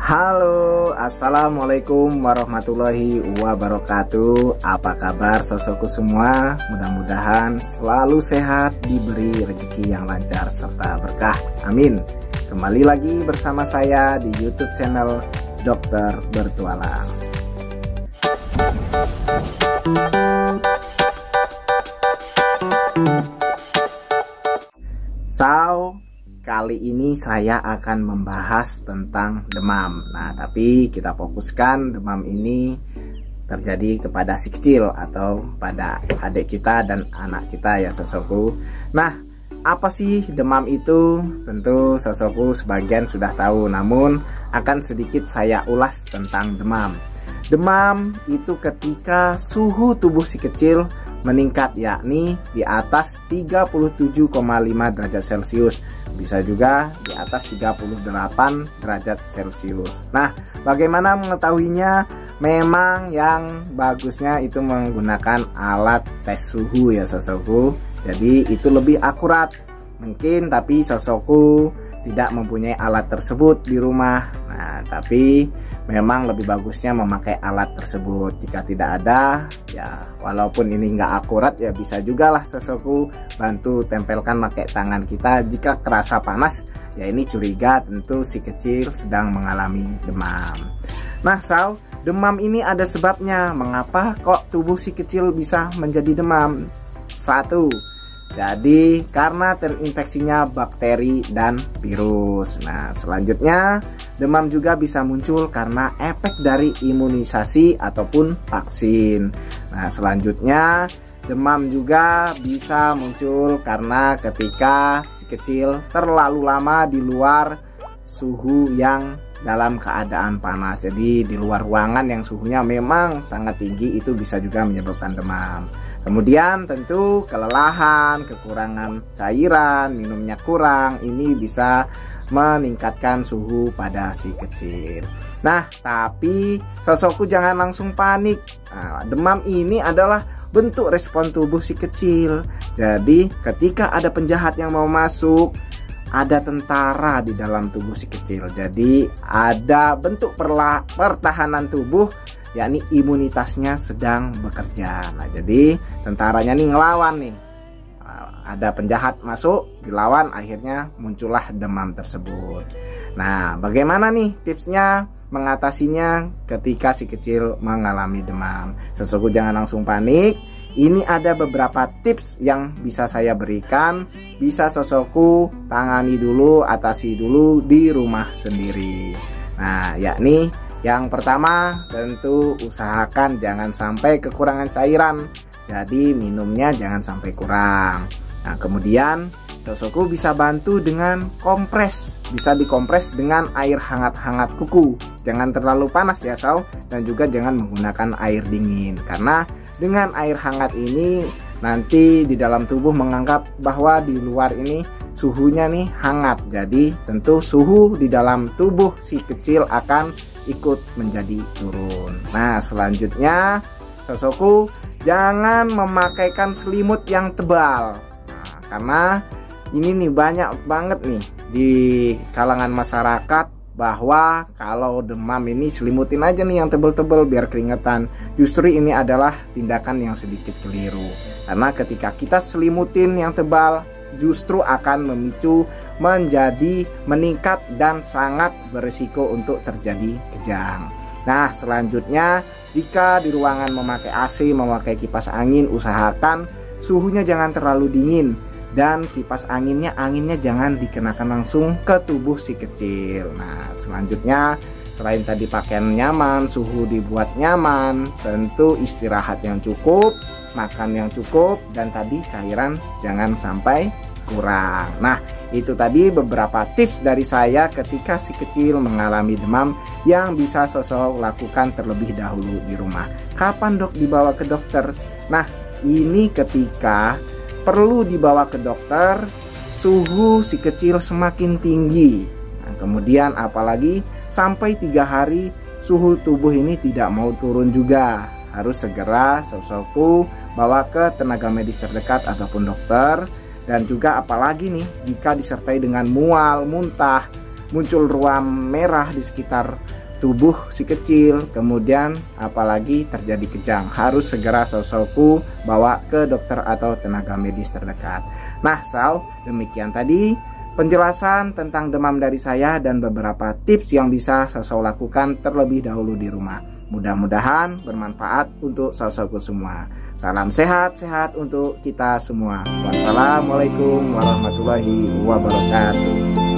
Halo, assalamualaikum warahmatullahi wabarakatuh. Apa kabar sosokku semua? Mudah-mudahan selalu sehat, diberi rezeki yang lancar serta berkah. Amin. Kembali lagi bersama saya di YouTube channel Dokter Bertualang. Kali ini saya akan membahas tentang demam. Nah, tapi kita fokuskan demam ini terjadi kepada si kecil atau pada adik kita dan anak kita ya sosokku. Nah, apa sih demam itu? Tentu sosokku sebagian sudah tahu, namun akan sedikit saya ulas tentang demam. Demam itu ketika suhu tubuh si kecil meningkat, yakni di atas 37,5 derajat Celcius. Bisa juga di atas 38 derajat Celcius. Nah, bagaimana mengetahuinya? Memang yang bagusnya itu menggunakan alat tes suhu ya sosokku. Jadi itu lebih akurat. Mungkin tapi sosokku tidak mempunyai alat tersebut di rumah. Nah, tapi memang lebih bagusnya memakai alat tersebut. Jika tidak ada, ya walaupun ini nggak akurat ya bisa juga lah sosokku bantu tempelkan pakai tangan kita. Jika kerasa panas, ya ini curiga tentu si kecil sedang mengalami demam. Nah, demam ini ada sebabnya. Mengapa kok tubuh si kecil bisa menjadi demam? Satu, jadi karena terinfeksinya bakteri dan virus. Nah, selanjutnya demam juga bisa muncul karena efek dari imunisasi ataupun vaksin. Nah, selanjutnya demam juga bisa muncul karena ketika si kecil terlalu lama di luar suhu yang dalam keadaan panas. Jadi di luar ruangan yang suhunya memang sangat tinggi, itu bisa juga menyebabkan demam. Kemudian tentu kelelahan, kekurangan cairan, minumnya kurang, ini bisa meningkatkan suhu pada si kecil. Nah, tapi sosokku jangan langsung panik. Nah, demam ini adalah bentuk respon tubuh si kecil. Jadi ketika ada penjahat yang mau masuk, ada tentara di dalam tubuh si kecil. Jadi ada bentuk pertahanan tubuh, yakni imunitasnya sedang bekerja. Nah, jadi tentaranya nih ngelawan nih. Ada penjahat masuk, dilawan, akhirnya muncullah demam tersebut. Nah, bagaimana nih tipsnya mengatasinya ketika si kecil mengalami demam? Sosokku jangan langsung panik. Ini ada beberapa tips yang bisa saya berikan. Bisa sosokku tangani dulu, atasi dulu di rumah sendiri. Nah, yakni yang pertama, tentu usahakan jangan sampai kekurangan cairan. Jadi minumnya jangan sampai kurang. Nah, kemudian sosokku bisa bantu dengan kompres. Bisa dikompres dengan air hangat-hangat kuku. Jangan terlalu panas ya dan juga jangan menggunakan air dingin. Karena dengan air hangat ini nanti di dalam tubuh menganggap bahwa di luar ini suhunya nih hangat. Jadi tentu suhu di dalam tubuh si kecil akan ikut menjadi turun. Nah, selanjutnya sosokku jangan memakaikan selimut yang tebal. Nah, karena ini nih banyak banget nih di kalangan masyarakat bahwa kalau demam ini selimutin aja nih yang tebal-tebal biar keringetan. Justru ini adalah tindakan yang sedikit keliru. Karena ketika kita selimutin yang tebal, justru akan memicu menjadi meningkat dan sangat berisiko untuk terjadi kejang. Nah, selanjutnya jika di ruangan memakai AC, memakai kipas angin, usahakan suhunya jangan terlalu dingin. Dan kipas anginnya jangan dikenakan langsung ke tubuh si kecil. Nah, selanjutnya selain tadi pakaian nyaman, suhu dibuat nyaman, tentu istirahat yang cukup, makan yang cukup, dan tadi cairan jangan sampai kurang. Nah, itu tadi beberapa tips dari saya ketika si kecil mengalami demam yang bisa sosok lakukan terlebih dahulu di rumah. Kapan dok dibawa ke dokter? Nah, ini ketika perlu dibawa ke dokter, suhu si kecil semakin tinggi. Nah, kemudian apalagi sampai 3 hari suhu tubuh ini tidak mau turun juga. Harus segera sosokku bawa ke tenaga medis terdekat ataupun dokter. Dan juga apalagi nih jika disertai dengan mual, muntah, muncul ruam merah di sekitar tubuh si kecil, kemudian apalagi terjadi kejang, harus segera saudaraku bawa ke dokter atau tenaga medis terdekat. Nah, demikian tadi penjelasan tentang demam dari saya dan beberapa tips yang bisa saudara lakukan terlebih dahulu di rumah. Mudah-mudahan bermanfaat untuk saudaraku semua. Salam sehat-sehat untuk kita semua. Wassalamualaikum warahmatullahi wabarakatuh.